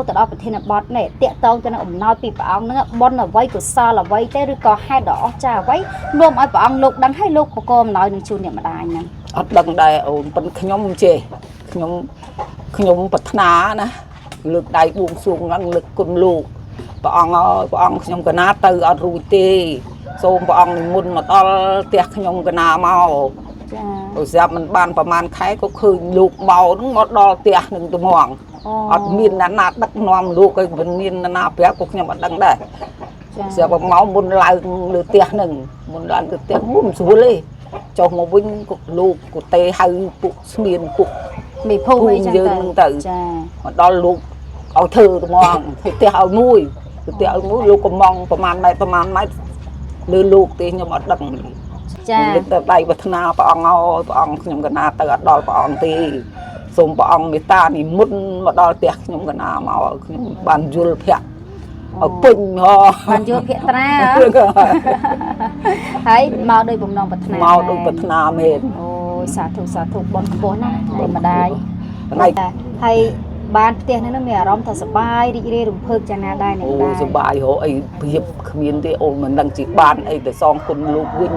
ទៅដល់ប្រធានបទនេះតាក់ទងទៅនឹងអំណោយពីព្រះអង្គហ្នឹងបនអ្វីកុសលអ្វីទេឬក៏ហេតុដ៏អស្ចារ្យអ្វីនាំឲ្យព្រះអង្គលោកដឹងឲ្យលោកបកអំណោយនឹងជូនអ្នកម្ដាយហ្នឹងអត់ដឹងដែរអូនប៉ុន្តែខ្ញុំចេះខ្ញុំប្រាថ្នាណាលើកដៃបួងសួងហ្នឹងលើកគុណលោកព្រះអង្គអើយព្រះអង្គខ្ញុំកណាទៅអត់រួចទេសូមព្រះអង្គនិមន្តមកដល់ផ្ទះខ្ញុំកណាមកចាអូស្រាប់មិនបានប្រហែលខែក៏ឃើញលោកមកហ្នឹងមកដល់ផ្ទះនឹងត្មងអត់មានអ្នកណាដឹកនាំលោកឲ្យមិនមានអ្នកណាប្រាប់ក៏ខ្ញុំអត់ដឹងដែរស្រាប់មកមុនឡើងលើផ្ទះហ្នឹងមុនឡើងទៅផ្ទះមិនស្រួលទេចុះមកវិញក៏លោកក៏ទេហៅពួកស្មៀនពួកមីភូមិអីចឹងទៅចាមកដល់លោកឲ្យធ្វើត្មងធ្វើផ្ទះឲ្យមួយលោកកំងប្រហែលម៉ែត្រលើលោកទេខ្ញុំអត់ដឹងចាលើកទៅដៃប្រាថ្នាព្រះអង្គអើយព្រះអង្គខ្ញុំកណាទៅអត់ដល់ព្រះអង្គទេសូមព្រះអង្គមេត្តានិមន្តមកដល់ផ្ទះខ្ញុំកណាមកខ្ញុំបានយល់ភ័ក្រឲ្យពេញបានយល់ភ័ក្ត្រាហើយមកដោយបំណងប្រាថ្នាមកដោយប្រាថ្នាមែនអូយសាធុបនខ្ពស់ណាស់តែម្ដាយហើយបានផ្ទះនេះមានអារម្មណ៍ថាសប្បាយរីករាយរំភើបយ៉ាងណាដែរអ្នកដែរសប្បាយហ៎អីព្រៀបគ្មានទេអូនមិនដឹងជាបានអីទៅសងគុណលោកវិញ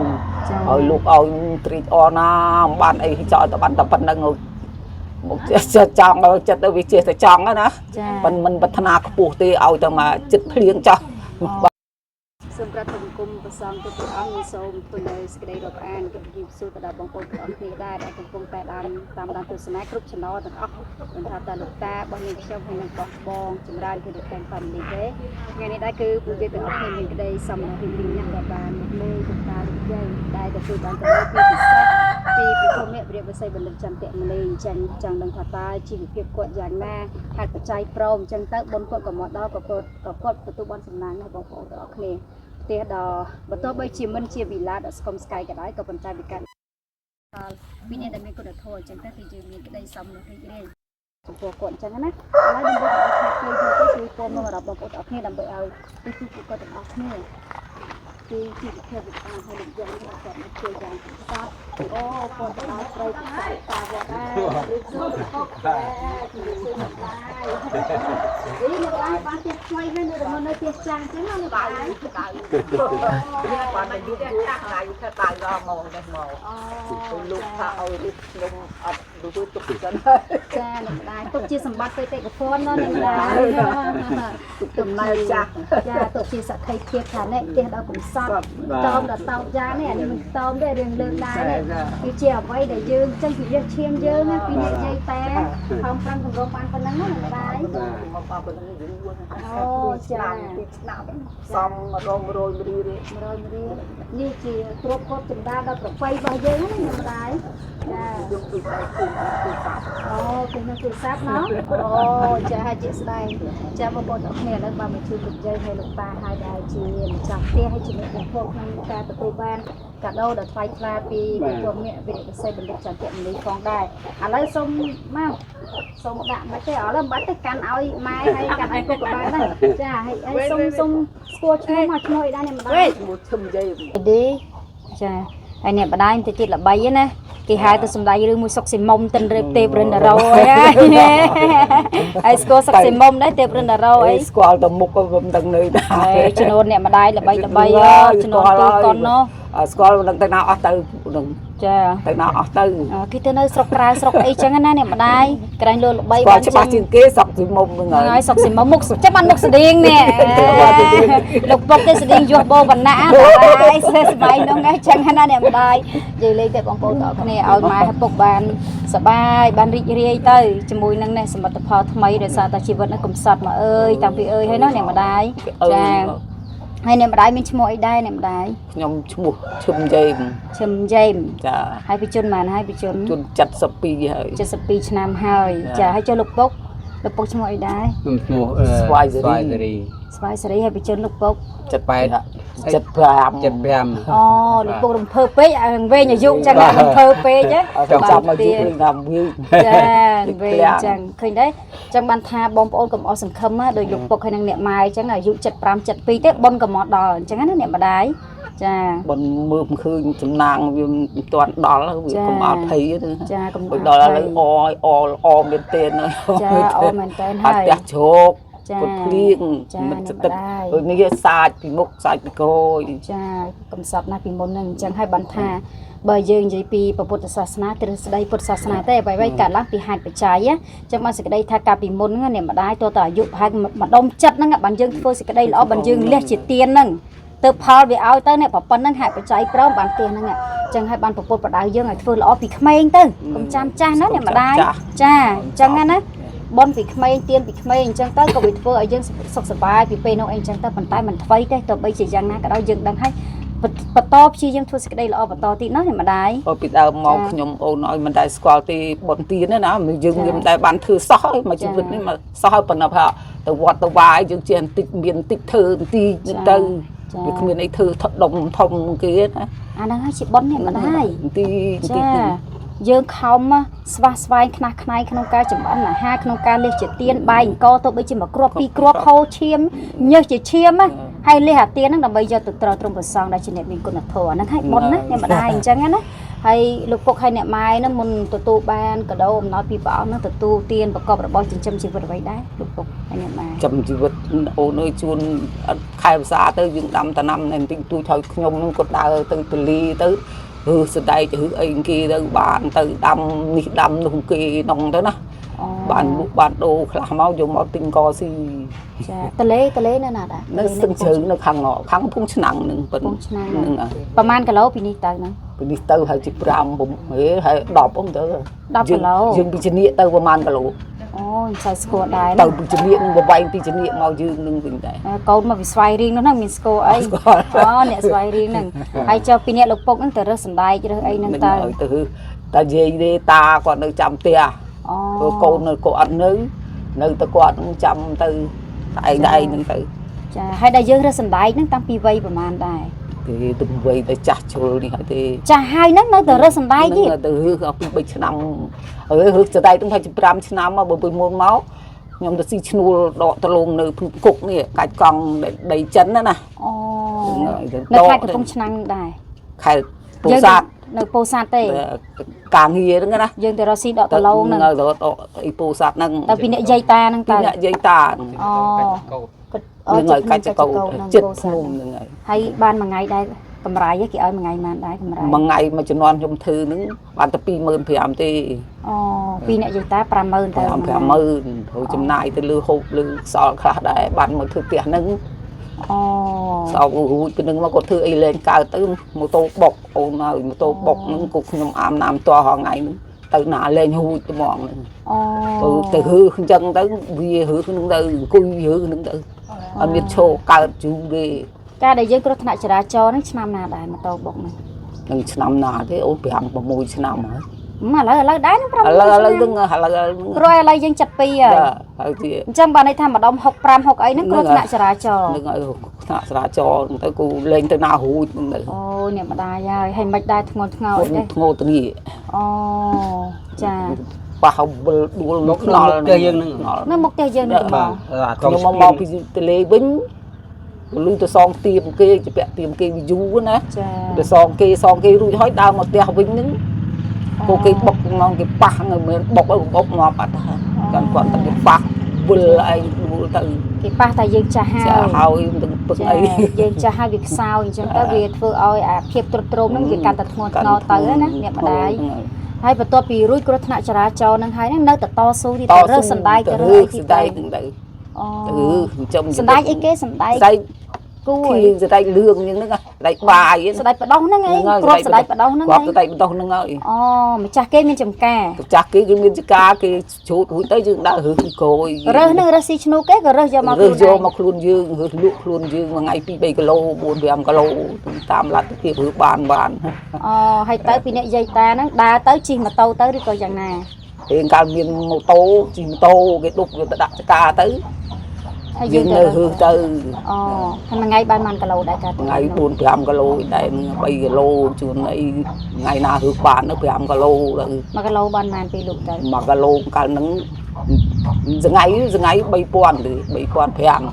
ឲ្យលោកឲ្យត្រេកអរណាបានអីចោលតែបានតែប៉ុណ្្នឹងមកចេះចង់ដល់ចិត្តទៅវាចេះតែចង់ណាប៉ុន្តែមិនប្រាថ្នាខ្ពស់ទេឲ្យតែមកចិត្តភ្លៀងចោះសូមប្រតិគុំប្រសងទៅព្រះអង្គសូមទុននៅសេចក្តីរាប់អានគិតពីសួរទៅដល់បងប្អូនទាំងអស់គ្នាដែរដែលកំពុងតែតាមដានទស្សនាគ្រប់ channel ទាំងអស់មិនថាតាលោកតារបស់នាងខ្ញុំហើយនិងបងចម្រើនគឺទាំង family ទេថ្ងៃនេះដែរគឺពួកយើងទាំងអស់គ្នាមានក្តីសំណើរីករាយណាស់ដែលបានមកលេងលោកតាលោកយាយដែលទទួលបានទៅពីពិសេសពីព្រះធម្មវិរិយវិស័យបណ្ឌិតចន្ទៈមនីអញ្ចឹងចង់ដឹងថាតើជីវភាពគាត់យ៉ាងណាហេតុបច្ច័យព្រមអញ្ចឹងទៅបុណ្យគាត់ក៏មកដល់ក៏គាត់ទទួលបានសំណាងដែរបងប្អូនទាំងអស់គ្នាផ្ទះដ៏បន្ទាប់បីជាមិនជាវិឡាដ៏ស្គមស្កាយក៏ដោយក៏ប៉ុន្តែវាកាន់ពីនេះដែលមានគុណធម៌អញ្ចឹងទៅគឺយើងមានក្តីសំណើរីករាយចំពោះគាត់អញ្ចឹងណាហើយដើម្បីឲ្យខាត់ទៅទៅជួយពំមករាប់បងប្អូនទាំងអស់គ្នាដើម្បីឲ្យពីពួកគាត់ទាំងអស់គ្នាពីជីវភាពវិបាកហើយលោកយ៉ាងនេះគាត់មកជួយយ៉ាងស្អាតអូគាត់ទៅដល់ព្រៃតាវត្តដែរឬសូមខកដែរជួយជួយមកដែរនេះនៅបានផ្ទះថ្មីហើយនៅផ្ទះចាស់អញ្ចឹងណានៅបាយដៅបានតែយូរផ្ទះចាស់ហើយធ្វើដៅដល់មកនេះមកអូលោកថាឲ្យរីកខ្ញុំអត់ទទួលទុកចឹងចានៅដែរទុកជាសម្បត្តិបេតិកភណ្ឌណានៅដែរទំនើចាស់ចាទុកជាសក្ខីភាពថានេះផ្ទះដល់កំសត់តោមដល់តោកយ៉ាងនេះអានេះមិនតោមទេរឿងលើកដែរនេះគឺជាអ្វីដែលយើងចឹងពីយើងឈាមយើងណាពីអ្នកយាយតែខំប្រឹងគម្រោងបានប៉ុណ្ណឹងណានៅដែរមកបានប៉ុណ្ណឹងយើងអូចាពីឆ្នាំសំ100រៀលនេះជាទ្រព្យគាត់ចម្រើនដល់ប្រពៃរបស់យើងណានៅដែរចាយកពីដៃគូសាប់អូពីនោះគឺសាប់ណោះអូចាជាស្ដែងចាបងប្អូនទាំងគ្នាឥឡូវបានមកជួយលោកយាយហើយលោកតាហើយដែលជាម្ចាស់ផ្ទះហើយជាអ្នកបំផុសក្នុងការទទួលបានកាដូដ៏ថ្លៃថ្លាពីវិទ្យាល័យវិទ្យាសាស្ត្របណ្ឌិតចន្ទៈមនីផងដែរឥឡូវសូមមកសូមដាក់មិនទេឥឡូវមិនបាច់ទៅកាន់ឲ្យម៉ែហើយកាន់ឲ្យពុកក៏បានដែរចាហើយសូមស្គាល់ឈ្មោះមកឈ្មោះអីដែរនេះម្ដងឈ្មោះឈឹមយាយចាហើយនេះម្ដាយទៅទៀតល្បីណាគេហៅទៅសំដាយរឿងមួយសុកស៊ីមុំតិនរេបទេព្រិនដារ៉ូហើយស្គាល់សុកស៊ីមុំដែរទេព្រិនដារ៉ូអីស្គាល់ទៅមុខក៏មិនដឹងនៅដែរចំនួនអ្នកម្ដាយល្បីចំនួនទូកុននោះស្គាល់មិនដឹងទៅណាអស់ទៅនឹងចាទៅណាអស់ទៅគេទៅនៅស្រុកក្រៅស្រុកអីចឹងណាអ្នកម្ដាយក្រែងលើល្បីបានច្បាស់ជាងគេសុកស៊ីមុំហ្នឹងហើយសុកស៊ីមុំមុខចាំបានមុខស្តៀងនេះលោកពុកទេស្តៀងយោះបោវណ្ណៈហើយស្បែកនោះហ្នឹងចឹងណាអ្នកម្ដាយនិយាយលេងទៅបងប្អូនទាំងអស់គ្នាឲ្យម៉ែឪពុកបានសប្បាយបានរីករាយទៅជាមួយនឹងនេះសមិទ្ធផលថ្មីដោយសារតែជីវិតនេះកំសត់មកអើយតាំងពីអើយហើយណាអ្នកម្ដាយចាហើយអ្នកម្ដាយមានឈ្មោះអីដែរអ្នកម្ដាយខ្ញុំឈ្មោះឈឹមយេមចាហើយពីជនប៉ុន្មានហើយពីជន72ហើយ72ឆ្នាំហើយចាហើយចូលលោកពុកឈ្មោះអីដែរខ្ញុំឈ្មោះស្វាយសេរីហើយពីជនលោកពុក75អូលោកពុករំភើបពេកវែងអាយុចឹងរំភើបពេកចាំមកជួយតាមវាចាវែងចឹងឃើញទេចឹងបានថាបងប្អូនកុំអស់សង្ឃឹមណាដោយលោកពុកហើយនឹងអ្នកម៉ែចឹងអាយុ75 72ទេប៉ុនក៏មកដល់អញ្ចឹងណាអ្នកម្ដាយចាប៉ុនមើលមិនឃើញសំណាងវាមិនទាន់ដល់វាកុំអត់ភ័យទេចាកុំដល់ឥឡូវអមែនទេចាអមែនទេហើយផ្ទះជ្រោក គាត់ភ្លៀងមិនទឹកនេះសាច់ពីមុខសាច់ពីក្រោយចាកំសត់ណាស់ពីមុនហ្នឹងអញ្ចឹងហើយបានថាបើយើងនិយាយពីពុទ្ធសាសនាទ្រឹស្ដីពុទ្ធសាសនាទេអ្វីៗកាត់ឡើងពីហេតុបច្ច័យអញ្ចឹងបានសេចក្តីថាកាលពីមុនហ្នឹងអ្នកម្ដាយតើតើអាយុប្រហែលម្ដុំចិត្តហ្នឹងបានយើងធ្វើសេចក្តីល្អបានយើងលះជាទៀនហ្នឹងទៅផលវាឲ្យទៅអ្នកប្រពន្ធហ្នឹងហេតុបច្ច័យព្រមបានទៀនហ្នឹងអញ្ចឹងហើយបានប្រពុតបដៅយើងឲ្យធ្វើល្អពីក្មេងទៅកុំចាំចាស់ណាអ្នកម្ដាយចាអញ្ចឹងណាបនពីក្មេងទៀនពីក្មេងអញ្ចឹងទៅក៏វាធ្វើឲ្យយើងសុខសប្បាយពីពេលនោះអីអញ្ចឹងទៅប៉ុន្តែមិនថ្មីទេទោះបីជាយ៉ាងណាក៏ដោយយើងដឹងហើយបន្តព្យាយាមធ្វើសេចក្តីល្អបន្តទៀតណាអ្នកម្ដាយពីដើមមកខ្ញុំអូនឲ្យមិនដែលស្គាល់ទេបនទៀនណាយើងមិនដែលបានធ្វើសោះឲ្យមកជីវិតនេះមកសោះឲ្យប៉ុណ្ណឹងទៅវត្តទៅវាយយើងជាបន្តិចមានបន្តិចធ្វើបន្តិចទៅវាគ្មានអីធ្វើដុំធំគេណាអាហ្នឹងហើយជាបនអ្នកម្ដាយបន្តិចយើងខំស្វះស្វែងខ្នះខ្នែងក្នុងការចម្អិនអាហារក្នុងការលះជាទៀនបាយអង្គទៅបីជាមកគ្រាប់ពីរគ្រាប់ហូរឈាមញើសជាឈាមហើយលះអាទៀនហ្នឹងដើម្បីយកទៅត្រត្រង់ប្រសងដែលជាអ្នកមានគុណធម៌ហ្នឹងហើយបុណ្យណាអ្នកម្ដាយអញ្ចឹងណាហើយលោកពុកហើយអ្នកម៉ែហ្នឹងមុនទទួលបានកដោអំណោយពីព្រះអង្គហ្នឹងទទួលទៀនប្រកបរបរចិញ្ចឹមជីវិតអ្វីដែរលោកពុកហើយអ្នកម៉ែចិញ្ចឹមជីវិតអូនអើយជួនខែភាសាទៅយើងដាំតំណាំនៅទីទូចឲ្យខ្ញុំហ្នឹងគាត់ដើរទៅទលីទៅសដែកទៅអីគេទៅបានទៅដាំនេះដាំនោះគេនងទៅណាបានលក់បានដូរខ្លះមកយកមកទិញកស៊ីចាតលេនៅណាដែរនៅស្ទឹងជ្រៅនៅខាងខាងកំពង់ឆ្នាំងនឹងប៉ុណ្ណឹងហ្នឹងប្រហែលគីឡូពីនេះទៅហ្នឹងពីនេះទៅហើយជា5ហេហើយ10អ៊ំទៅ10គីឡូយើងពីជំនាកទៅប្រហែលគីឡូអូចៃស្គាល់ដែរទៅពីជំនាកនឹងបវែងពីជំនាកមកយើងនឹងវិញដែរកូនមកពីស្វាយរៀងនោះហ្នឹងមានស្គាល់អីអូអ្នកស្វាយរៀងហ្នឹងហើយចុះពីអ្នកលោកពុកហ្នឹងទៅរើសសណ្ដែករើសអីហ្នឹងទៅតាយាយទេតាគាត់នៅចាំផ្ទះអូកូននៅគាត់អត់នៅទៅគាត់នឹងចាំទៅឯងហ្នឹងទៅចាហើយដែលយើងរើសសណ្ដែកហ្នឹងតាំងពីវ័យប្រហែលដែរទេទៅវ័យទៅចាស់ជុលនេះហើយទេចាស់ហើយហ្នឹងនៅទៅរើសសណ្ដែកទៀតទៅរើសពី3ឆ្នាំហើយរើសសណ្ដែកហ្នឹងហើយ5ឆ្នាំមកបើពីមុនមកខ្ញុំទៅស៊ីឈ្នួលដកត្រឡងនៅគុកនេះកាច់កង់ដីចិនណាអូនៅខេត្តកំពង់ឆ្នាំងដែរខេត្តពោធិ៍សាត់នៅពោធិ៍សាត់ទេការងារហ្នឹងណាយើងទៅរកស៊ីដកត្រឡងហ្នឹងទៅដកអីពោធិ៍សាត់ហ្នឹងតែពីអ្នកយាយតាហ្នឹងតើអ្នកយាយតាអូនឹងកាច់កោចិត្តភ្នំហ្នឹងហើយបានមួយថ្ងៃដែរកម្រៃគេឲ្យមួយថ្ងៃបានដែរកម្រៃមួយថ្ងៃមួយចំនួនខ្ញុំធ្វើហ្នឹងបានតែ25000ទេអូពីអ្នកយាយតា50000ទៅ50000ហើយចំណាយទៅលើហូបលើខ្សល់ខ្លះដែរបានមកធ្វើផ្ទះហ្នឹងអូសោករួចពីនឹងមកគាត់ធ្វើអីលេងកើតទៅម៉ូតូបុកអូនហើយម៉ូតូបុកហ្នឹងក៏ខ្ញុំអាមណាមតោះហងៃហ្នឹងទៅណាលេងរួចត្មងហ្នឹងអូទៅហឺអញ្ចឹងទៅវាហឺហ្នឹងទៅអង្គុយហឺហ្នឹងទៅអត់មានឈោកើតជូរទេការដែលយើងគ្រោះថ្នាក់ចរាចរណ៍ហ្នឹងឆ្នាំណាដែរម៉ូតូបុកហ្នឹងនឹងឆ្នាំណាទេអូន5 6ឆ្នាំហើយឥឡូវដែរនឹង5ឥឡូវហ្នឹងព្រោះឥឡូវយើង72ហើយហើយទីអញ្ចឹងបានន័យថាម្ដុំ65 60អីហ្នឹងគ្រោះថ្នាក់ចរាចរណ៍ហ្នឹងហើយថ្នាក់ចរាចរណ៍ទៅគូលេងទៅណារួចហ្នឹងទៅអូអ្នកម្ដាយហើយមិនដែរធ្ងន់ធ្ងរអីទេធ្ងរទៅនេះអូចាប៉ះវិលដួលនៅខ្នល់ផ្ទះយើងហ្នឹងនៅមុខផ្ទះយើងហ្នឹងបងខ្ញុំមកពីទលេវិញលុយទៅសងទៀមគេជាពាក់ទៀមគេវាយូរណាចាទៅសងគេរួចហើយដើរមកផ្ទះវិញហ្នឹងcô cái bọc ngon cái bạc người mình bọc ngọt bát còn còn cái bạc vừa lại vừa từ cái bạc tại dương trà hao từng bực ấy dương trà hai việc sao chẳng có việc vừa ơi khiếp trôm nó việc cắt tật ngọt tới đó nè mà đấy hay và tôi bị rủi cái thằng trà cho nên hay nó nơi to su thì rớt sần đai cái rớt sần đai trong sần đai ấy cái sần đai khi giờ đây lương nhưng nó lại bài giờ đây bắt đầu nó ngay crop giờ đây bắt đầu nó ngay giờ đây bắt đầu nó ngay mà cha cái miếng chấm cá cái miếng cá cái chỗ tuổi tới dương đã hưởng cội rớt nó rớt xí chnu cái rớt vô mà luôn dương hưởng lụa luôn dương mà ngày pi 3 kilo 4-5 kilo tam lát cái hưởng bàn hay tới pi nè dây ta nó đa tới chi mà tàu tới đi coi chẳng nè thì cả miếng màu tô chi màu tô cái đục người ta đặt cá tới dương nơi hương từ thằng ngày ban màn cả lô đại cả ngày 4-5 kilo đại 3 kilo chuồn này ngày nào hương bàn nó 5 kilo rồi mà cái lô ban màn bị lụt rồi mà cái lô cả nắng giờ ngày 3,000 thì 3,500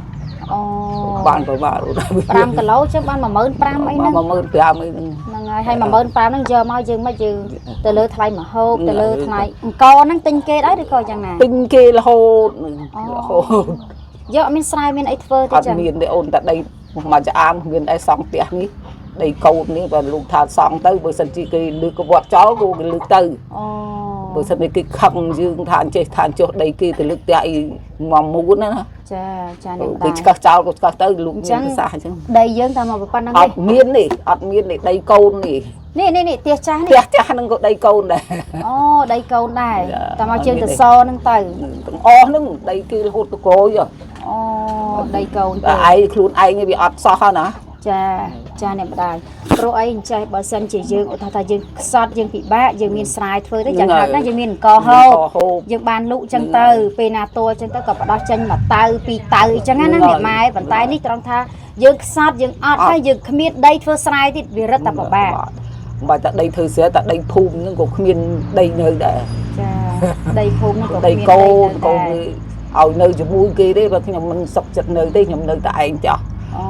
bàn phải vào 5 kilo chứ ban mà mơn 5 ấy mà mơn 5 ấy ngày hay mà mơn 5 nó giờ mau dừng từ lơ thay mà hộp từ lơ thay con nó tinh kê đấy đi coi chẳng nào tinh kê là hô យកមានស្រែមានអីធ្វើទេ អត់ ចឹង មានទេអូនតែដីមកចាអាមមានតែសង់ផ្ទះនេះដីកូននេះបើលោកថាសង់ទៅបើសិនជាគេលើកកវត្តចោលក៏គេលើកទៅ អូ បើសិនជាគេខឹងយើងថាអញ្ចេះថាចុះដីគេទៅលើកផ្ទះអីមកមូនណា ចាចានេះ គេឆ្កឹះចោលក៏ឆ្កឹះទៅលោកមានប្រសាសន៍អញ្ចឹង ដីយើងតែមកប៉ុណ្ណឹង អត់មាននេះអត់មាននេះដីកូននេះ នេះផ្ទះចាស់ ផ្ទះ នេះ ចាស់ហ្នឹងក៏ដីកូនដែរ អូដីកូនដែរតែមកជើងទៅសហ្នឹងទៅ ទាំងអស់ហ្នឹងដីគេរហូតទៅក្រួយ អូដីកូន តែឯងខ្លួនឯងវាអត់សោះណា ចាចាអ្នកម្ដាយព្រោះអីអញ្ចេះបើសិនជាយើងថាយើងខ្សត់យើងពិបាកយើងមានស្រែធ្វើទៅចឹងហត់ណាយើងមានអង្គហូបយើងបានលក់ចឹងទៅពេលណាតួចឹងទៅក៏បដោះចេញមកតៅពីរតៅអញ្ចឹងណាអ្នកម៉ែប៉ុន្តែនេះត្រង់ថាយើងខ្សត់យើងអត់ហើយយើងគ្មានដីធ្វើស្រែទៀតវារឹតតែពិបាក បើតែដីធ្វើស្រែតែដីភូមិហ្នឹងក៏គ្មានដីនៅដែរ ចាដីភូមិហ្នឹងក៏ ដី មានក ូ ដី ន នៅ កូន ដែរ ឲ្យនៅជាមួយគេទេបើខ្ញុំមិនសុខចិត្តនៅទេខ្ញុំនៅតែឯងចោះ អូ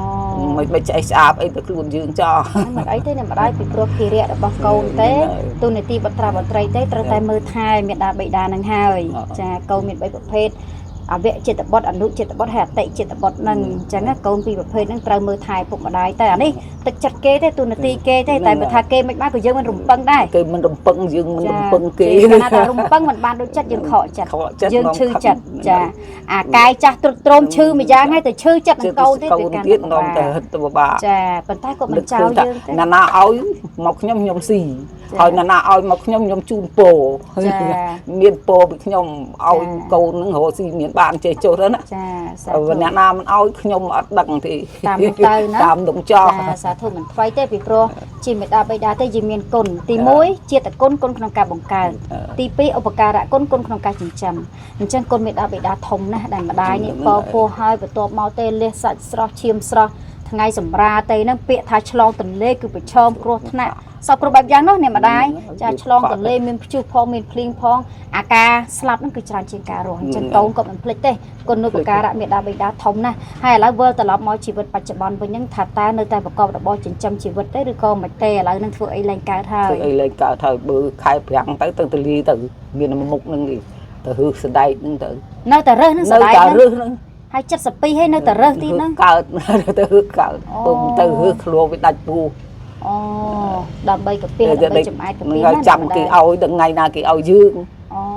មិនឆ្អេះឆ្អាបអីទៅខ្លួនយើងចោះ មិនអីទេអ្នកម្ដាយពីព្រោះភារៈរបស់កូនទេទូនីតិបត្រាបត្រីទេត្រូវតែមើលថែមេដាបិតានឹងហើយចាកូនមាន3ប្រភេទអវចិត្តបុត្រអនុចិត្តបុត្រហើយអតិចិត្តបុត្រនឹងអញ្ចឹងកូនពីរប្រភេទហ្នឹងត្រូវមើលថែពុកម្ដាយតែអានេះទឹកចិត្តគេទេទូនីតិគេទេតែបើថាគេមិនបានក៏យើងមិនរំពឹងដែរ គេមិនរំពឹងយើងមិនរំពឹងគេ គេថារំពឹងមិនបានដូចចិត្តយើងខកចិត្តយើងឈឺចិត្តចាអាកាយចាស់ទ្រុឌទ្រោមឈឺមួយយ៉ាងហើយទៅឈឺចិត្តនឹងកូនទេវាកាន់តែ ទៀតនាំទៅហិតទៅពិបាក ចាប៉ុន្តែក៏មិនចោលយើងទេ ណាណាឲ្យមកខ្ញុំស៊ីហើយណាណាឲ្យមកខ្ញុំជូនពោមានពោពីខ្ញុំឲ្យកូននឹងរកស៊ីមានបានចេះចុះទៅណា ចាសា បើអ្នកណាមិនឲ្យខ្ញុំអត់ដឹងទេ តាមទៅណា តាមនឹងចោល ចាសាធុមិនថ្មីទេពីព្រោះជាមេដាបៃតាទេយើងមានគុណទី1ជាតគុណគុណក្នុងការបង្កើតទី2ឧបការៈគុណគុណក្នុងការចិញ្ចឹមអញ្ចឹងគុណមេដាបៃតាធំណាស់ដែលម្ដាយនេះពពោះហើយបន្ទាប់មកទេលះសាច់ស្រស់ឈាមស្រស់ថ្ងៃសម្រាទេហ្នឹងពាក្យថាឆ្លងទន្លេគឺប្រឈមគ្រោះថ្នាក់សពគ្រប់បែបយ៉ាងនោះអ្នកម្ដាយចាឆ្លងទន្លេមានព្យុះផងមានភ្លៀងផងអាការស្លាប់ហ្នឹងគឺច្រើនជាងការរស់អញ្ចឹងកូនក៏មិនភ្លេចទេគុណឧបការៈមេដាបៃតាធំណាស់ហើយឥឡូវវិលត្រឡប់មកជីវិតបច្ចុប្បន្នវិញហ្នឹងថាតើនៅតែប្រកបរបរចិញ្ចឹមជីវិតទេឬក៏មិនទេឥឡូវហ្នឹងធ្វើអីឡើងកើតហើយ ធ្វើអីឡើងកើតហើយបើខែប្រាំងទៅទលីទៅមានមុខនឹងនេះទៅហឺស្ដែកនឹងទៅ នៅតែរើសហ្នឹងស្ដាយ នៅតែ ហ្នឹង រើសនឹង ហើយ72ហើយនៅតែរើសទីហ្នឹង កើតទៅហឺកើតពុំទៅហឺខ្លួនវាដាច់ពោះ អូដើម្បីកាពីដើម្បីចំអាយកាពី នឹងចាំគេឲ្យដល់ថ្ងៃណាគេឲ្យយើង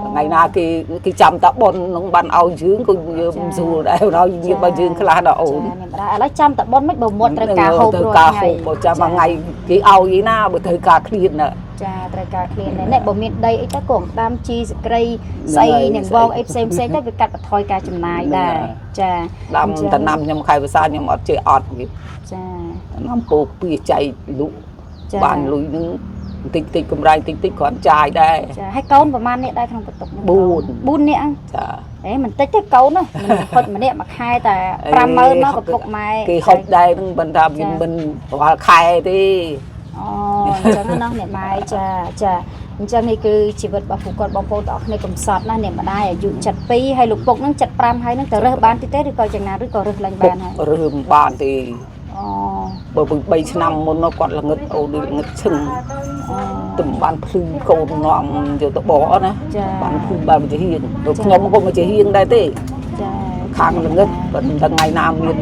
ថ្ងៃណាគេចាំតាប៉ុននឹងបានឲ្យយើងក៏យើងមិនស្រួលដែរដល់យើងបើយើងខ្លះដល់អូន ចាអ្នកម្ដាយឥឡូវចាំតាប៉ុនមិនបើមាត់ត្រូវការហូបរាល់ ការ ថ្ងៃ ហូបបើចាំមួយថ្ងៃគេឲ្យឯណាបើត្រូវការឃ្លានណា ចាត្រូវការឃ្លាននេះបើមានដីអីទៅក៏ដាំជីសក្រីស្អីនឹងវងអីផ្សេងផ្សេងទៅវាកាត់បន្ថយការចំណាយដែរចា ដាំតំណាំខ្ញុំខែភាសាខ្ញុំអត់ចេះអត់វា ចា តំណាំពោពីចៃលក់បានលុយនឹងតិចតិចកម្រៃតិចតិចគ្រាន់ចាយដែរ ចាហើយកូនប្រហែលនេះដែរក្នុងបន្ទុកនេះ 4នាក់ ចា អេមិនតិចទេកូនណាមិនហុចម្នាក់មួយខែតែ 50000មកកំពុកម៉ែ គេហុចដែរនឹងមិនថាវាមិនរាល់ខែទេ អូអញ្ចឹងណាអ្នកម៉ែចាចាអញ្ចឹងនេះគឺជីវិតរបស់ពួកគាត់បងប្អូនទាំងអស់គ្នាកំសត់ណាអ្នកម្ដាយអាយុ72ហើយលោកពុកហ្នឹង75ហើយហ្នឹងទៅរើសបានទេឬក៏យ៉ាងណាឬក៏រើសឡើងបានហើយ រើសមិនបានទេ អូ បើ3ឆ្នាំមុននោះគាត់ល្ងឹតអូនល្ងឹតឈឹង អូ ទំបានភ្លឺកូននាំយកទៅបកណា ចា បានភ្លឺបានមកជាហៀងខ្ញុំក៏មកជាហៀងដែរទេ ចា ខាងល្ងឹតបើថ្ងៃណាមាន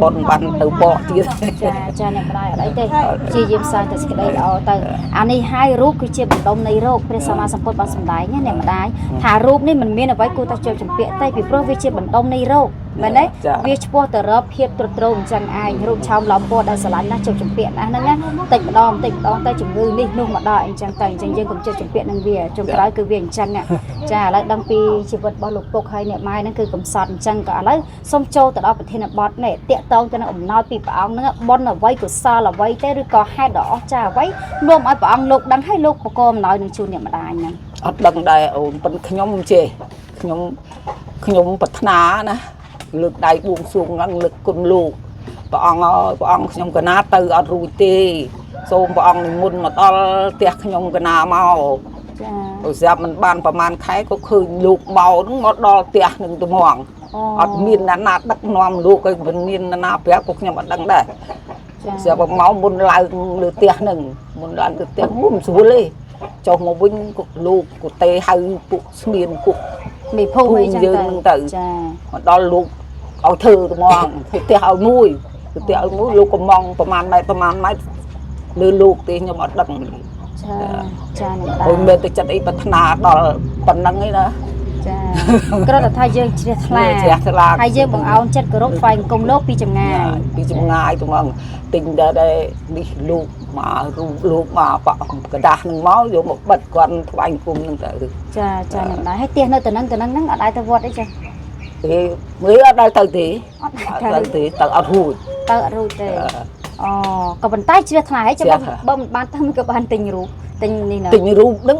បនបានទៅបកទៀត ចាចាអ្នកម្ដាយអត់អីទេជាយាមសាងតែសេចក្តីល្អទៅអានេះហើយរូបគឺជាបណ្ដុំនៃរោគព្រះសម្មាសម្ពុទ្ធបានសម្ដែងណាអ្នកម្ដាយថារូបនេះមិនមានអ្វីគួរតែជាប់ជំពាក់ទេពីព្រោះវាជាបណ្ដុំនៃរោគមែនទេវាឆ្ពោះទៅរកភាពទ្រុឌទ្រោមអញ្ចឹងឯងរូបឆោមឡំពណ៌ដែលស្រឡាញ់ណាស់ជាប់ជំពាក់ណាស់ហ្នឹងណាតិចម្ដងតិចម្ដងតែជំងឺនេះនោះមកដល់អញ្ចឹងទៅអញ្ចឹងយើងកុំជាប់ជំពាក់នឹងវាចុងក្រោយគឺវាអញ្ចឹងចាឥឡូវដឹងពីជីវិតរបស់លោកពុកហើយអ្នកម៉ែហ្នឹងគឺកំសត់អញ្ចឹងក៏ឥឡូវសូមចូលទៅដល់ប្រធានបទនេះតាក់ទងទៅនឹងអំណោយពីព្រះអង្គហ្នឹងបុណ្យអ្វីកុសលអ្វីទេឬក៏ហេតុដ៏អស្ចារ្យអ្វីនាំឲ្យព្រះអង្គលោកដឹងឲ្យលោកបកអំណោយនឹងជូនអ្នកម្ដាយហ្នឹង អត់ដឹងដែរអូនប៉ុន្តែខ្ញុំចេះខ្ញុំប្រាថ្នាណាលើកដៃបួងសួងហ្នឹងលើកគុណលោកព្រះអង្គអើយព្រះអង្គខ្ញុំកណាទៅអត់រួចទេសូមព្រះអង្គនិមន្តមកដល់ផ្ទះខ្ញុំកណាមក ចា ព្រោះស្រាប់មិនបានប្រហែលខែក៏ឃើញលោកបោហ្នឹងមកដល់ផ្ទះនឹងត្មងអត់មានអ្នកណាដឹកនាំលោកឲ្យមិនមានអ្នកណាប្រាប់ក៏ខ្ញុំអត់ដឹងដែរ ចា ស្រាប់មកមុនឡើងលើផ្ទះហ្នឹងមុនឡើងទៅផ្ទះមិនស្រួលទេចុះមកវិញក៏លោកក៏ទេហៅពួកស្មៀនពួក មីភូមិអីចឹងទៅចា មកដល់លោក เอาเธอมองเตียเอามุ้ยเตียเอามุ้ยลูกก็มองประมาณไหนลือลูกตียังมาดัง ចានឹង អូនមើលទៅចិត្តអីប្រាថ្នាដល់ប៉ុណ្ណឹងឯណា ចាគ្រាន់តែថាយើងជ្រះថ្លា ហើយយើងបង្អោនចិត្តគោរពថ្វាយអង្គមលោកពីចម្ងាយ ពីចម្ងាយទៅមកទិញដែរនេះលោកមករូបលោកមកបកដាស់នឹងមកយកមកបិទគាត់ថ្វាយអង្គមនឹងទៅ ចានឹងដែរហើយផ្ទះនៅទៅហ្នឹងអត់អាចទៅវត្តអីចា ទេមើលអត់ដល់ទៅទេអត់ទៅទៅអត់រួច ទៅអត់រួចទេអូក៏ប៉ុន្តែជ្រះថ្លាហើយចាំបើមិនបានទៅមិនក៏បានទិញរូបទិញនេះនៅ ទិញរូបនឹង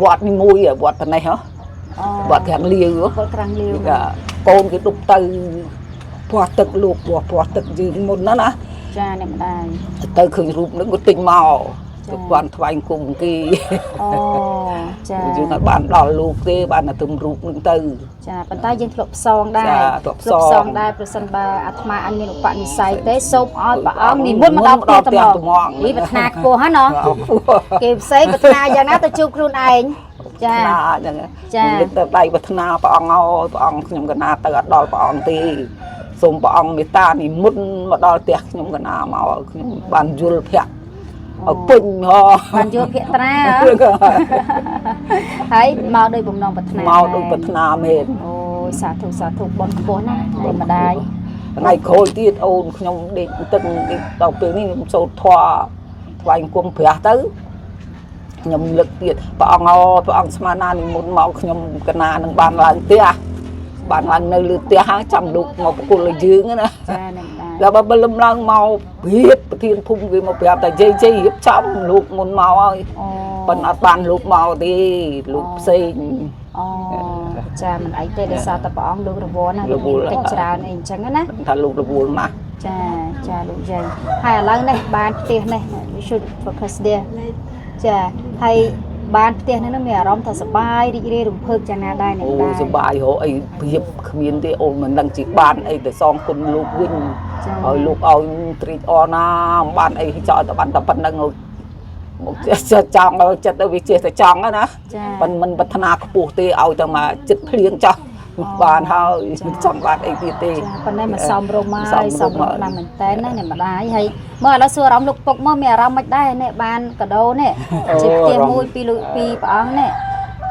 វត្តនេះមួយវត្តប៉ុណ្ណេះហ៎វត្តខាងលាវ វត្តក្រាំងលាវ កូនគេដុបទៅភ័ស្ទឹកលោកភ័ស្ទឹកយឺនមុនណាណា ចាអ្នកម្ដាយ ទៅឃើញរូបនឹងក៏ទិញមកទៅគាត់ថ្វាយគុំគេ អូចា យើងឲ្យបានដល់លោកទេបានតែទំរូបនឹងទៅ ចាប៉ុន្តែយើងធ្លាប់ផ្សងដែរ ធ្លាប់ផ្សង ដែរប្រសិនបើអាត្មាអញមានឧបនិស្ស័យទេសូមឲ្យព្រះអង្គនិមន្តមកដល់ផ្ទះត្មងនេះប្រាថ្នាខ្ពស់ហ្នឹងណោះគេផ្សេងប្រាថ្នាយ៉ាងណាទៅជួបខ្លួនឯងចា ហ្នឹងចាទៅដៃប្រាថ្នាព្រះអង្គឲ្យព្រះអង្គខ្ញុំកណាទៅអត់ដល់ព្រះអង្គទេសូមព្រះអង្គមេត្តានិមន្តមកដល់ផ្ទះខ្ញុំកណាមកខ្ញុំបានយល់ភ័ក្រឲ្យពេញហ៎ បានយល់ភក្ត្រាហើយមកដោយបំណងប្រាថ្នា មកដោយប្រាថ្នាមែន អូសាធុបនខ្ពស់ណាស់តែម្ដាយ ថ្ងៃក្រោយទៀតអូនខ្ញុំដេកទឹកដល់ពេលនេះខ្ញុំសូត្រធម៌ថ្វាយគុំព្រះទៅខ្ញុំលឹកទៀតព្រះអង្គស្មានណានិមន្តមកខ្ញុំកណានឹងបានឡើងផ្ទះបានឡើងនៅលើផ្ទះហើយចាំលោកមកប្រគល់ឲ្យយើងណា ចានឹងដែរ ដល់បើលំឡើងមកព្រៀបប្រធានភូមិវាមកប្រាប់តែជ័យរៀបចំលោកមុនមកហើយ អូ ប៉ុន្តែអត់បានលោកមកទេលោកផ្សេង អូចាមិនអីទេដោយសារតែព្រះអង្គលោករវល់ណាលោកកិច្ចច្រើនអីអញ្ចឹងណា ថាលោករវល់ណាស់ ចាលោកយាយហើយឥឡូវនេះបានផ្ទះនេះ should focus there ចាហើយបានផ្ទះនេះមានអារម្មណ៍ថាសប្បាយរីករាយរំភើបយ៉ាងណាដែរនេះ អូ ដែរ សប្បាយហ៎អីព្រៀបគ្មានទេអូនមិនដឹងជាបានអីទៅសងគុណលោកវិញហើយលោកឲ្យត្រេកអរណាបានអីចោលតែបានតែប៉ុណ្្នឹងមកចេះចង់ដល់ចិត្តទៅវាចេះតែចង់ណា ចា មិនប្រាថ្នាខ្ពស់ទេឲ្យតែមកចិត្តភ្លៀងចោះបានហើយចង់បានអីទៀតទេ ចាប៉ុន្តែមកសំរុំមកហើយសំរុំខ្លាំងមែនតើណាអ្នកម្ដាយហើយមើលឥឡូវសួរអារម្មណ៍លោកពុកមកមានអារម្មណ៍មិនដែរនេះបានកាដូនេះជាផ្ទះមួយពីលោកពីព្រះអង្គនេះ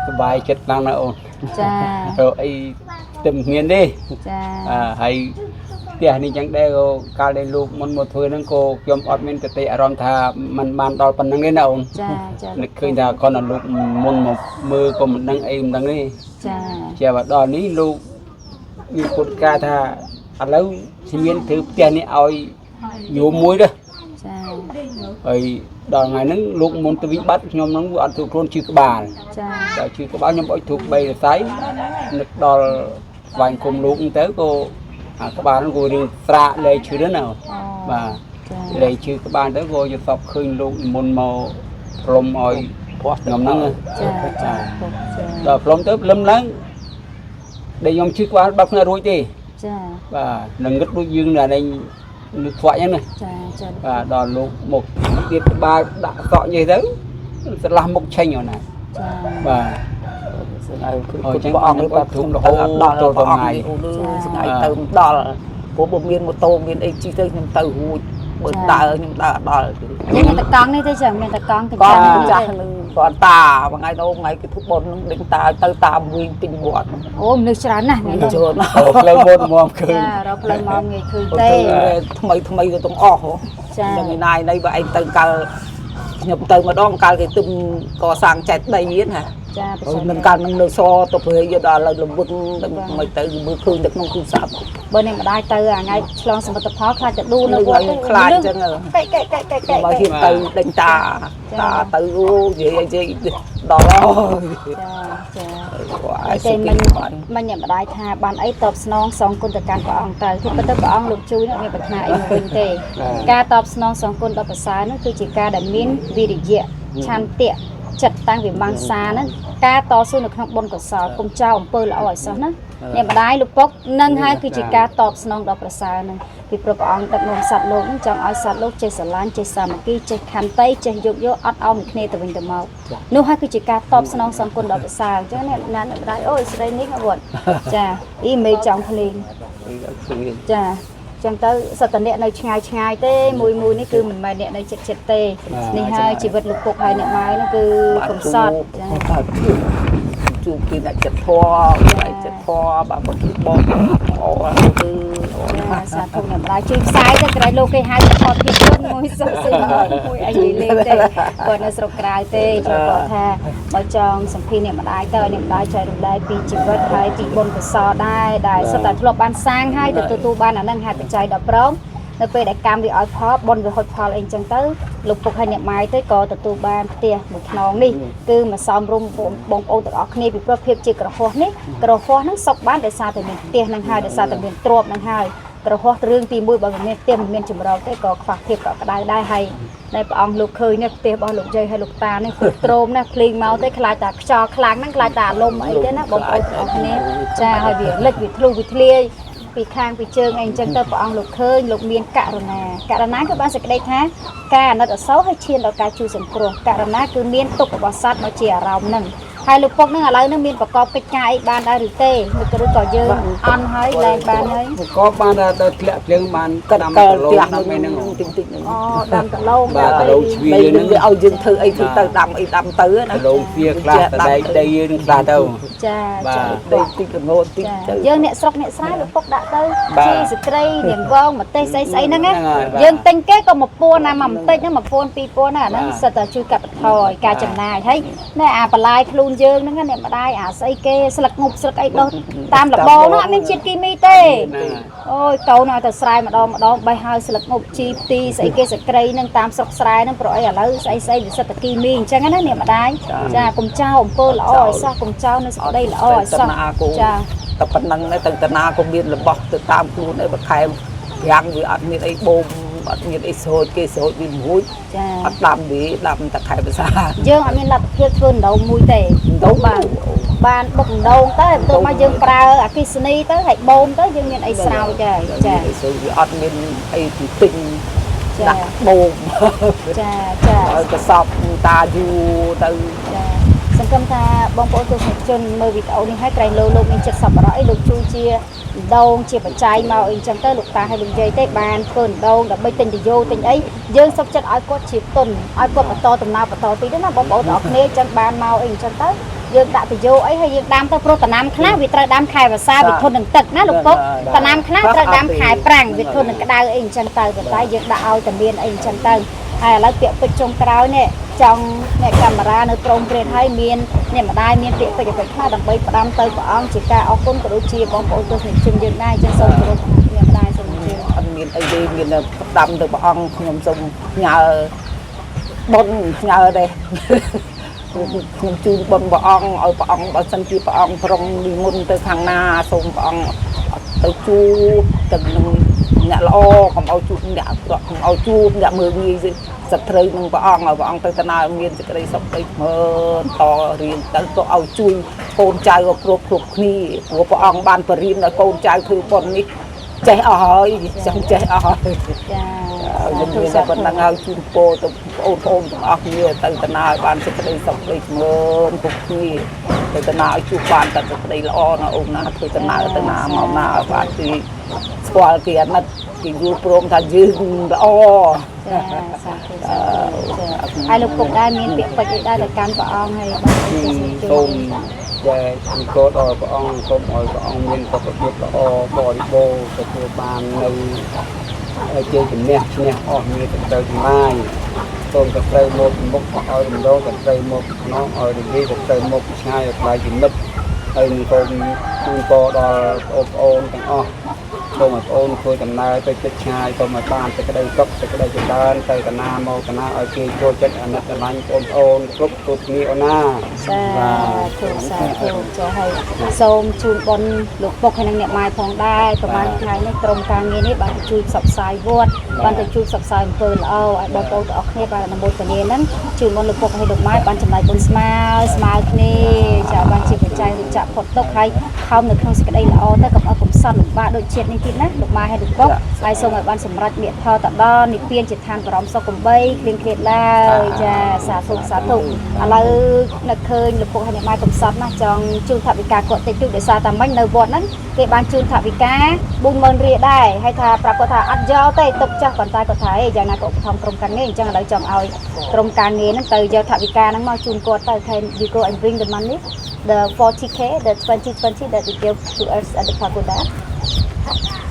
សប្បាយចិត្តខ្លាំងណាស់អូន ចា រកអីទៅមានទេ ចា ហើយផ្ទះនេះចឹងដែរក៏កាលដែលលោកមុនមកធ្វើហ្នឹងក៏ខ្ញុំអត់មានប្រតិអារម្មណ៍ថាมันបានដល់ប៉ុណ្្នឹងទេណាអូន ចាចា នឹកឃើញថាគាត់ដល់លោកមុនមកមើលក៏មិនដឹងអីមិនដឹងទេ ចា ជាមកដល់នេះលោកមានពុតការថាឥឡូវជំនាញធ្វើផ្ទះនេះឲ្យយូរមួយទៅ ចា ហើយដល់ថ្ងៃហ្នឹងលោកមុនទៅវិញបាត់ខ្ញុំហ្នឹងវាអត់ធ្វើខ្លួនជឿក្បាល ចា ដល់ជឿក្បាលខ្ញុំអុជធូប3រស័យនឹកដល់ស្វែងគុំលោកហ្នឹងទៅក៏អាក្បាលហ្នឹងក៏រៀងស្រាកលែងឈឺទៅណាបាទលែងឈឺក្បាលទៅក៏យកសពឃើញលោកនិមន្តមកព្រមឲ្យខ្ញុំហ្នឹង ចាចា ដល់ព្រមទៅព្រលឹមឡើងដែលខ្ញុំឈឺក្បាលបាត់គ្នារួចទេ ចា បាទនឹងងឹតដូចយើងអានេះនឹកខ្វាក់ហ្នឹងណា ចាចា បាទដល់លោកមកទៀតក្បាលដាក់សក់និយាយទៅស្រឡះមុខឆេញហ្នឹងណា ចា បាទ ហើយព្រះអង្គនេះបាទធំរហូតដល់ព្រះអង្គនេះស្ងាយទៅដល់ព្រោះបើមានម៉ូតូមានអីជិះទៅខ្ញុំទៅរួចបើដើរខ្ញុំដើរដល់ យើងមានតកង់នេះទេចាមានតកង់កញ្ ក៏ ចាំង ចាស់នឹងគាត់តាថ្ងៃនោះថ្ងៃគេធ្វើបុណ្យនឹងដេញតាទៅតាមវិញពេញវត្ត អូមនុស្សច្រើនណាស់ថ្ងៃនេះ ច្រើនណាស់ ផ្លូវមុនមកឃើញ ចារកផ្លូវមកងាយឃើញទេ ថ្មីថ្មីទៅទាំងអស់ហ៎ ចា យ៉ាងណាយនៃបើឯងទៅកាលខ្ញុំទៅម្ដងកាលគេទុំកសាងចែកដីទៀតណា ចាប្រសិន នឹងកាលនឹងនៅសទៅព្រៃយកដល់លើលវឹងទៅមិនទៅមើលឃើញទៅក្នុងទូរស័ព្ទ បើនេះម្ដាយទៅអាថ្ងៃឆ្លងសមិទ្ធផលខ្លាចទៅឌូនៅវត្ត ខ្លាចចឹង កែបើហ៊ានទៅដេញតាទៅអូនិយាយដល់ហើយ ចាចាតែមិញអ្នកម្ដាយថាបានអីតបស្នងសងគុណទៅកាន់ព្រះអង្គទៅគឺពិតទៅព្រះអង្គលោកជួយនឹងមានប្រាថ្នាអីមកវិញទេការតបស្នងសងគុណដល់ប្រសើរនោះគឺជាការដែលមានវិរិយៈឆន្ទៈចិត្តតាំងវិមង្សាហ្នឹងការតស៊ូនៅក្នុងបុណ្យកុសលគុំចោលអំពើល្អឲ្យសោះណាអ្នកម្ដាយលោកពុកនឹងហើយគឺជាការតបស្នងដល់ប្រសើរហ្នឹងពីព្រោះព្រះអង្គដឹកនាំសត្វលោកហ្នឹងចង់ឲ្យសត្វលោកចេះស្រឡាញ់ចេះសាមគ្គីចេះខន្តីចេះយោគយល់អត់អោនគ្នាទៅវិញទៅមកនោះហើយគឺជាការតបស្នងសងគុណដល់ប្រសើរអញ្ចឹងអ្នកម្ដាយអូយស្រីនេះអវត្តចាអ៊ីមេចង់ភ្លេង ឃើញ ចាចឹងទៅសត្វតអ្នកនៅឆ្ងាយទេមួយនេះគឺមិនមែនអ្នកនៅចិត្តទេនេះហើយជីវិតលោកពុកហើយអ្នកម៉ែនោះគឺកំសត់ចាជួបគេអ្នកចិត្តធွာអ្នកចិត្តធွာបាទគាត់គឺបងអូគឺសាធុអ្នកម្ដាយជួយផ្សាយទៅក្រៃលោកគេហៅថតភាពយន្តមួយសុខស៊ីមួយអីលេងទេគាត់នៅស្រុកក្រៅទេជួយគាត់ថាបើចង់សម្ភារអ្នកម្ដាយទៅអ្នកម្ដាយចែករំលែកពីជីវិតហើយពីបុណ្យកុសលដែរដែលសុទ្ធតែធ្លាប់បានសាងហើយទៅទទួលបានអានឹងហេតុបច្ច័យដល់ព្រមនៅពេលដែលកម្មវាឲ្យផលបុណ្យវាហុចផលអីចឹងទៅលោកពុកហើយអ្នកម៉ែទៅក៏ទទួលបានផ្ទះមួយខ្នងនេះគឺមកសំរុំបងប្អូនទាំងអស់គ្នាពីព្រោះភាពជាក្រហោះនេះក្រហោះហ្នឹងសុកបានដោយសារតែមានផ្ទះហ្នឹងហើយដោយសារតែមានទ្រព្យហ្នឹងហើយក្រហោះរឿងទី1បើមិនមានផ្ទះមិនមានចម្រោកទេក៏ខ្វះភាពកក់ក្ដៅដែរហើយដែលព្រះអង្គលោកឃើញនេះផ្ទះរបស់លោកយាយហើយលោកតានេះគឺទ្រោមណាភ្លៀងមកទៅខ្លាចតែខ្យល់ខ្លាំងហ្នឹងខ្លាចតែអារម្មណ៍អីទេណាបងប្អូនទាំងអស់គ្នាចាហើយវាលិចវាធ្លុះវាធ្លាយពីខាងពីជើងអីអញ្ចឹងទៅព្រះអង្គលោកឃើញលោកមានករណាគឺបានសេចក្តីថាការអាណិតអាសូរឲ្យឈានដល់ការជួយសង្គ្រោះករណាគឺមានទុក្ខរបស់សត្វមកជាអារម្មណ៍ហ្នឹងហើយលោកពុកហ្នឹងឥឡូវហ្នឹងមានប្រកបកិច្ចការអីបានដែរឬទេឬក៏យើងអន់ហើយលែងបានហើយប្រកបបានដល់ធ្លាក់ភ្លៀងបានដាំដលងហ្នឹងហ្នឹងតិចហ្នឹងអូដាំដលងបាទដលងជ្វាហ្នឹងឲ្យយើងធ្វើអីធ្វើទៅដាំអីដាំទៅណាដលងជ្វាខ្លះតែដីយើងខ្លះទៅចាដីតិចកណូតតិចទៅយើងអ្នកស្រុកអ្នកស្រែលោកពុកដាក់ទៅជីស្ត្រីនាងវងម្ទេសស្អីហ្នឹងណាយើងទិញគេក៏1000ណាមកបន្តិចហ្នឹង1000 2000ណាហ្នឹងសិតតែជួយកាត់បន្ថយការចំណាយហើយណែអាបន្លាយខ្លួនយើងហ្នឹងអ្នកម្ដាយអាស្អីគេស្លឹកងប់ស្លឹកអីដុសតាមលបងហ្នឹងអត់មានជាតិគីមីទេអូយកូនឲ្យតែស្រែម្ដងបេះហើយស្លឹកងប់ជីផ្ទីស្អីគេសក្រីហ្នឹងតាមស្រុកស្រែហ្នឹងប្រអីឥឡូវស្អីវាសិតតែគីមីអញ្ចឹងណាអ្នកម្ដាយចាកុំចោលអំពើល្អឲ្យសោះកុំចោលនៅសេចក្តីល្អឲ្យសោះចាតែប៉ុណ្្នឹងទៅតាណាក៏មានរបស់ទៅតាមខ្លួនឯងបន្ថែមយ៉ាងវាអត់មានអីបូមអត់មានអីស្រូចគេស្រូចវាមួយចាអត់ដាំវាដាំតែខែភាសាយើងអត់មានលទ្ធភាពធ្វើដងមួយទេដងបានបុកដងទៅបន្ទាប់មកយើងប្រើអគិសនីទៅហើយបូមទៅយើងមានអីស្រោចចាស្រូចវាអត់មានអីទីទិញដាក់បូមចាឲ្យកសបតាយូទៅចាសង្ឃឹមថាបងប្អូនទស្សនិកជនមើលវីដេអូនេះហើយក្រែងលោកមានចិត្តសប្បុរសអីលោកជួយជាដងជាបច្ច័យមកអីចឹងទៅលោកតាឲ្យលោកយាយទេបានធ្វើដងដើម្បីទិញទៅយោទិញអីយើងសុខចិត្តឲ្យគាត់ជាទុនឲ្យគាត់បន្តដំណើរបន្តទីទៅណាបងប្អូនទាំងអស់គ្នាចឹងបានមកអីចឹងទៅយើងដាក់ទៅយោអីហើយយើងដាំទៅព្រោះដំណាំខ្លះវាត្រូវដាំខែវស្សាវាធន់នឹងទឹកណាលោកពុកដំណាំខ្លះត្រូវដាំខែប្រាំងវាធន់នឹងក្តៅអីចឹងទៅប៉ុន្តែយើងដាក់ឲ្យតែមានអីចឹងទៅហើយឥឡូវពាក្យពេចន៍ចុងក្រោយនេះចង់អ្នកកាមេរ៉ានៅក្រុមព្រានហើយមានអ្នកម្ដាយមានពាក្យពេចន៍អ្វីខ្លះដើម្បីផ្ដាំទៅព្រះអង្គជាការអរគុណក៏ដូចជាបងប្អូនទស្សនិកជនយើងដែរចឹងសូមគោរពអ្នកម្ដាយសូមជឿអត់មានអីទេមានផ្ដាំទៅព្រះអង្គខ្ញុំសូមផ្ញើបុណ្យផ្ញើដែរខ្ញុំជូនបុណ្យព្រះអង្គឲ្យព្រះអង្គបើសិនជាព្រះអង្គប្រងនិមន្តទៅខាងណាសូមព្រះអង្គទៅជួបទាំងអ្នកល្អកុំឲ្យជួបអ្នកអាក្រក់កុំឲ្យជួបអ្នកមើលងាយសត្រូវនឹងព្រះអង្គឲ្យព្រះអង្គទៅតាណាមានសេចក្តីសុខទៅមើលតរៀនទៅទៅឲ្យជួយកូនចៅគ្រប់គ្នាព្រោះព្រះអង្គបានបរិញ្ញាឲ្យកូនចៅធ្វើបុណ្យនេះចេះអស់ហើយចង់ចេះអស់ហើយចាខ្ញុំមានតែប៉ុណ្្នឹងឲ្យជូនពរទៅបងប្អូនទាំងអស់គ្នាទៅតាណាឲ្យបានសេចក្តីសុខទៅមើលគ្រប់គ្នាទៅតាណាឲ្យជួបបានតែសេចក្តីល្អណាអូនណាធ្វើតាណាមកណាឲ្យបានទីស្គាល់គេអាណិតគេយល់ព្រមថាយើងល្អចាសាធុហើយលោកពុកដែរមានពាក្យពេចន៍អីដែរទៅកាន់ព្រះអង្គហើយបងប្អូនសូមដែលអង្គដល់ព្រះអង្គសូមឲ្យព្រះអង្គមានសុខភាពល្អបរិបូរណ៍ទទួលបាននៅជាជំនះឈ្នះអស់មានទៅចំណាយសូមទៅត្រូវមកមុខឲ្យរំដងទៅត្រូវមកខ្នងឲ្យរងាទៅត្រូវមកឆ្ងាយឲ្យខ្លាយជាមិត្តហើយនឹងសូមជូនពរដល់បងប្អូនទាំងអស់សូមឲ្យបងប្អូនធ្វើដំណើរទៅចិត្តឆ្ងាយសូមឲ្យបានសេចក្តីសុខសេចក្តីចម្រើនទៅតាណាមកតាណាឲ្យគេចូលចិត្តអាណិតស្រឡាញ់បងប្អូនគ្រប់គ្នាអូនណាសាធុចាឲ្យសូមជូនបុណ្យលោកពុកហើយនឹងអ្នកម៉ែផងដែរប្រហែលថ្ងៃនេះក្រុមការងារនេះបានទៅជួយផ្សព្វផ្សាយវត្តបានទៅជួយផ្សព្វផ្សាយអំពើល្អឲ្យបងប្អូនទាំងអស់គ្នាបានអនុមោទនាហ្នឹងជូនបុណ្យលោកពុកហើយលោកម៉ែបានចំណាយបុណ្យស្មើគ្នាចាបានជាបច្ច័យរួចចាក់ផុតទុកហើយខំនៅក្នុងសេចក្តីល្អទៅកុំឲ្យកំសត់លំបាកដូចជាតិនេះ ទៀតណាលោកម៉ែឲ្យលោកពុកហើយសូមឲ្យបានសម្រេចមេថតដល់និព្វានជាឋានបរមសុខកំបីគ្លៀងគ្លៀតឡើយចាសាធុសាធុឥឡូវនឹកឃើញលោកពុកហើយអ្នកម៉ែកំសត់ណាចង់ជូនថវិកាគាត់តិចតួចដោយសារតែមិញនៅវត្តហ្នឹងគេបានជូនថវិកា 40000 រៀលដែរហើយថាប្រាប់គាត់ថាអត់យកទេទុកចាស់ប៉ុន្តែគាត់ថាអីយ៉ាងណាក៏ឧបត្ថម្ភក្រុមការងារអញ្ចឹងឥឡូវចង់ឲ្យក្រុមការងារហ្នឹងទៅយកថវិកាហ្នឹងមកជូនគាត់ទៅ Can you go and bring the money the 40k the 2020 that you give to us at the pagoda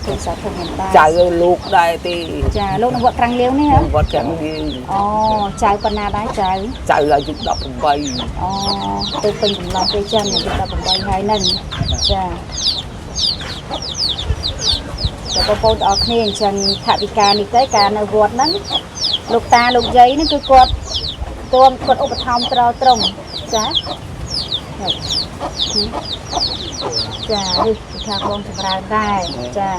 ទូសាធុមានដែរចៅលោកដែរទេចាលោកនៅវត្តក្រាំងលាវនេះហ៎វត្តក្រាំងលាវអូចៅប៉ុណ្ណាដែរចៅអាយុ18អូទៅពេញកំឡុងពេលចឹងអាយុ18ហើយហ្នឹងចាបងប្អូនទាំងអស់គ្នាអញ្ចឹងថវិកានេះទៅការនៅវត្តហ្នឹងលោកតាលោកយាយហ្នឹងគឺគាត់ឧបត្ថម្ភត្រង់ចាចានេះថាបងចម្រើនដែរចា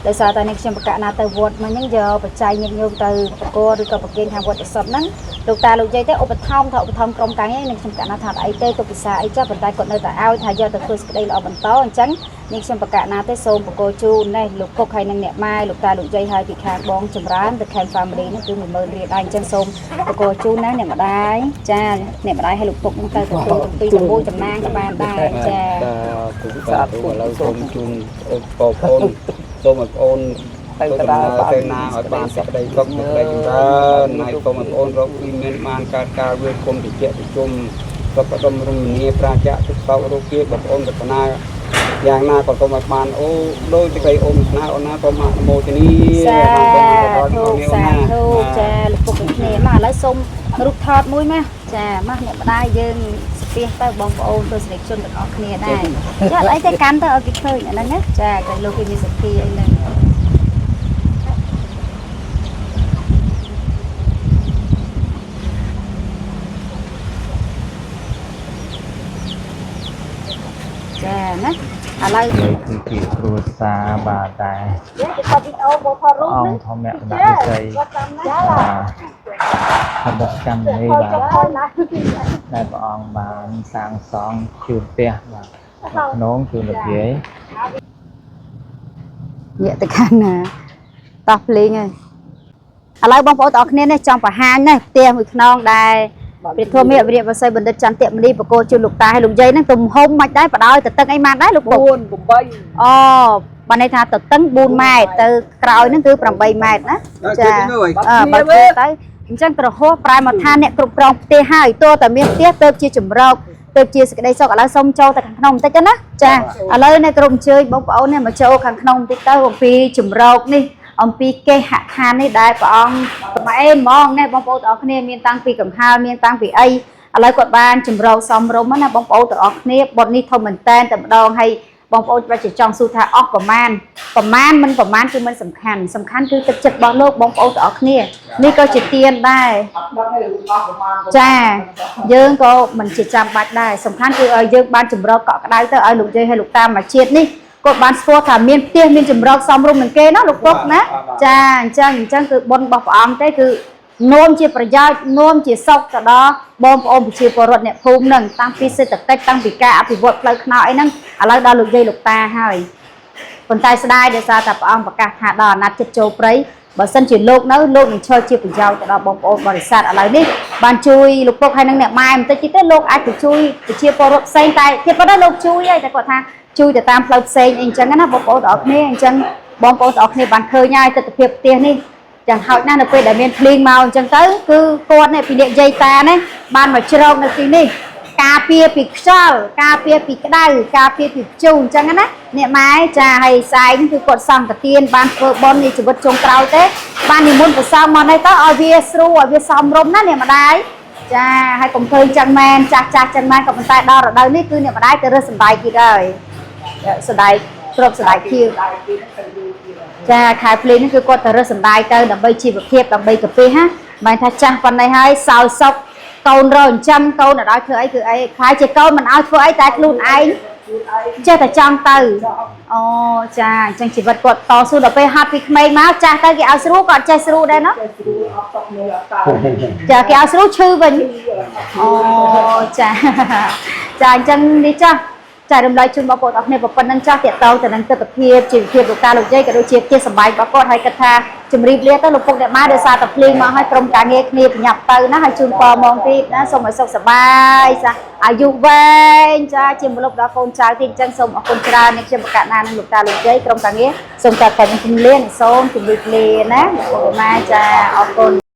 ដោយសារតែនេះខ្ញុំប្រកាសណាទៅវត្តមកហ្នឹងយកបច្ច័យញឹកញោមទៅបកឬក៏ប្រគេនខាងវត្តសុទ្ធហ្នឹងលោកតាលោកយាយទៅឧបត្ថម្ភក្រុមការងារនេះខ្ញុំប្រកាសណាថាអីទេទុកពិសាអីចាប៉ុន្តែគាត់នៅតែឲ្យថាយកទៅធ្វើសេចក្តីល្អបន្តអញ្ចឹងនេះខ្ញុំប្រកាសណាទេសូមបកគោជូននេះលោកពុកហើយនឹងអ្នកម៉ែលោកតាលោកយាយហើយពីខាងបងចម្រើនទៅខាង family នេះគឺ 10000 រៀលដែរអញ្ចឹងសូមបកគោជូនណាអ្នកម្ដាយចាអ្នកម្ដាយឲ្យលោកពុកនឹងទៅទទួលពីជាមួយតំណាងក៏បានដែរចាសាធុឥឡូវសូមជូនបងប្អូនសូមឲ្យបងប្អូនទៅណាឲ្យបានសេចក្តីសុខសេចក្តីចម្រើនហើយសូមឲ្យបងប្អូនរកពីមានបានការវាគុំតិចប្រជុំសុខដុមរមនីប្រជាទុកសោករោគជាបងប្អូនប្រាថ្នាយ៉ាងណាក៏សូមឲ្យបានអូដោយសេចក្តីអូនស្នេហ៍អូនណាសូមអនុមោទនីសាធុចាលោកពុកគ្នាមកឥឡូវសូមរូបថតមួយមកចាមកអ្នកម្ដាយយើងស្ទះទៅបងប្អូនទស្សនិកជនទាំងអស់គ្នាដែរចាអត់អីទេកាន់ទៅឲ្យគេឃើញអាហ្នឹងណាចាតែលោកគេមានសទ្ធាអីហ្នឹងចាណាឥឡូវគឺជាគ្រួសារបាទដែរគេថតវីដេអូមកថតរូបនេះធម្មតាវិស័យបាទបកម្មនេះបាទដែលព្រះអង្គបានសាងសង់ជួរផ្ទះបាទក្នុងជួរលភាយញាក់ទៅខាងណាតោះភ្លេងហើយឥឡូវបងប្អូនទាំងអស់គ្នានេះចង់បង្ហាញនេះផ្ទះមួយខ្នងដែរព្រះធម្មវិរិយវស័យបណ្ឌិតចន្ទមនីបកគោជូនលោកតាហើយលោកយាយហ្នឹងទំហំមិនដែរបដោយទៅទឹកអីបានដែរលោកពុក4 8អូបានន័យថាទៅតឹង4ម៉ែត្រទៅក្រោយហ្នឹងគឺ8ម៉ែត្រណាចាបើធ្វើទៅអញ្ចឹងក្រហោះប្រែមកថាអ្នកគ្រប់គ្រងផ្ទះហើយតើតែមានផ្ទះទៅជាចម្រោកទៅជាសេចក្តីសុខឥឡូវសូមចូលទៅខាងក្នុងបន្តិចទៅណាចាឥឡូវនេះក្រុមអញ្ជើញបងប្អូននេះមកចូលខាងក្នុងបន្តិចទៅអំពីចម្រោកនេះអំពីគេហដ្ឋាននេះដែលព្រះអង្គក្បែរហ្មងណាបងប្អូនទាំងអស់គ្នាមានតាំងពីកំហាលមានតាំងពីអីឥឡូវគាត់បានចម្រោកសំរុំណាបងប្អូនទាំងអស់គ្នាបុតនេះធំមែនតែនតែម្ដងហើយបងប្អូនប្រហែលជាចង់សួរថាអស់ប្រមាណមិនប្រមាណគឺមិនសំខាន់គឺទឹកចិត្តរបស់លោកបងប្អូនទាំងអស់គ្នានេះក៏ជាទានដែរចាយើងក៏មិនជាចាំបាច់ដែរសំខាន់គឺឲ្យយើងបានចម្រោកកក់ក្ដៅទៅឲ្យលោកយាយហើយលោកតាមកជាតិនេះគាត់បានស្គាល់ថាមានផ្ទះមានចម្រោកសមរម្យនឹងគេណាលោកពុកណាចាអញ្ចឹងគឺបុណ្យរបស់ព្រះអង្គទេគឺនោមជាប្រយោជន៍នោមជាសុខទៅដល់បងប្អូនប្រជាពលរដ្ឋអ្នកភូមិហ្នឹងតាំងពីសេដ្ឋកិច្ចតាំងពីការអភិវឌ្ឍផ្លូវថ្នល់អីហ្នឹងឥឡូវដល់លោកយាយលោកតាហើយប៉ុន្តែស្ដាយដោយសារតែព្រះអង្គប្រកាសថាដល់អាណត្តិចិត្តចូលព្រៃបើសិនជាលោកនៅលោកនឹងឈរជាប្រយោជន៍ទៅដល់បងប្អូនបរិស័ទឥឡូវនេះបានជួយលោកពុកហើយនឹងអ្នកម៉ែបន្តិចទៀតទេលោកអាចទៅជួយប្រជាពលរដ្ឋផ្សេងតែទៀតប៉ុន្តែលោកជួយហើយតែគាត់ថាជួយទៅតាមផ្លូវផ្សេងអីអញ្ចឹងណាបងប្អូនទាំងអស់គ្នាអញ្ចឹងបងប្អូនទាំងអស់គ្នាបានឃើញហើយទស្សនវិជ្ជាផ្ទះនេះយ៉ាងហោចណាស់នៅពេលដែលមានភ្លៀងមកអញ្ចឹងទៅគឺគាត់នេះពីអ្នកយាយតានេះបានមកជ្រកនៅទីនេះការពារពីខ្យល់ការពារពីក្តៅការពារពីព្យុះអញ្ចឹងណាអ្នកម៉ែចាហើយស្អែកគឺគាត់សង្កទានបានធ្វើបុណ្យនៃជីវិតចុងក្រោយទេបាននិមន្តព្រះសង្ឃមកនេះទៅឲ្យវាស្រួលឲ្យវាសមរម្យណាអ្នកម្ដាយចាហើយកុំឃើញចឹងមែនចាស់ចឹងមែនក៏ប៉ុន្តែដល់រដូវនេះគឺអ្នកម្ដាយទៅរើសសណ្ដែកទៀតហើយសណ្ដែកគ្របសណ្ដែកធៀបចាខែភ្លេងនេះគឺគាត់ទៅរើសសណ្ដែកទៅដើម្បីជីវភាពដើម្បីកាពីណាមិនថាចាស់ប៉ុណ្ណេះហើយសោយសុខកូនរកចិញ្ចឹមកូនឲ្យធ្វើអីគឺអីខ្លាចជាកូនមិនឲ្យធ្វើអីតែខ្លួនឯងចេះតែចង់ទៅអូចាអញ្ចឹងជីវិតគាត់តស៊ូដល់ពេលហាត់ពីក្មេងមកចាស់ទៅគេឲ្យស្រួលគាត់ចេះស្រួលដែរណាចាគេឲ្យស្រួលឈឺវិញអូចាអញ្ចឹងនេះចា ចារំលែកជូនបងប្អូនអរគ្នាប្រពន្ធនឹងចាស់តាក់ទងទៅនឹងទស្សនភាពជីវភាពលោកតាលោកយាយក៏ដូចជាជាសម្បែងរបស់គាត់ហើយគិតថាជំរាបលាទៅលោកពុកអ្នកម៉ែដោយសារតែភ្លៀងមកឲ្យក្រុមការងារគ្នាប្រញាប់ទៅណាហើយជូនពរមកទៀតណាសូមឲ្យសុខសប្បាយចាអាយុវែងចាជាមលប់ដល់កូនចៅទៀតអញ្ចឹងសូមអរគុណច្រើននេះខ្ញុំប្រកាសណានឹងលោកតាលោកយាយក្រុមការងារសូមតែតែជំរាបលាសូមជំរាបលាណាលោកពុកម៉ែចាអរគុណ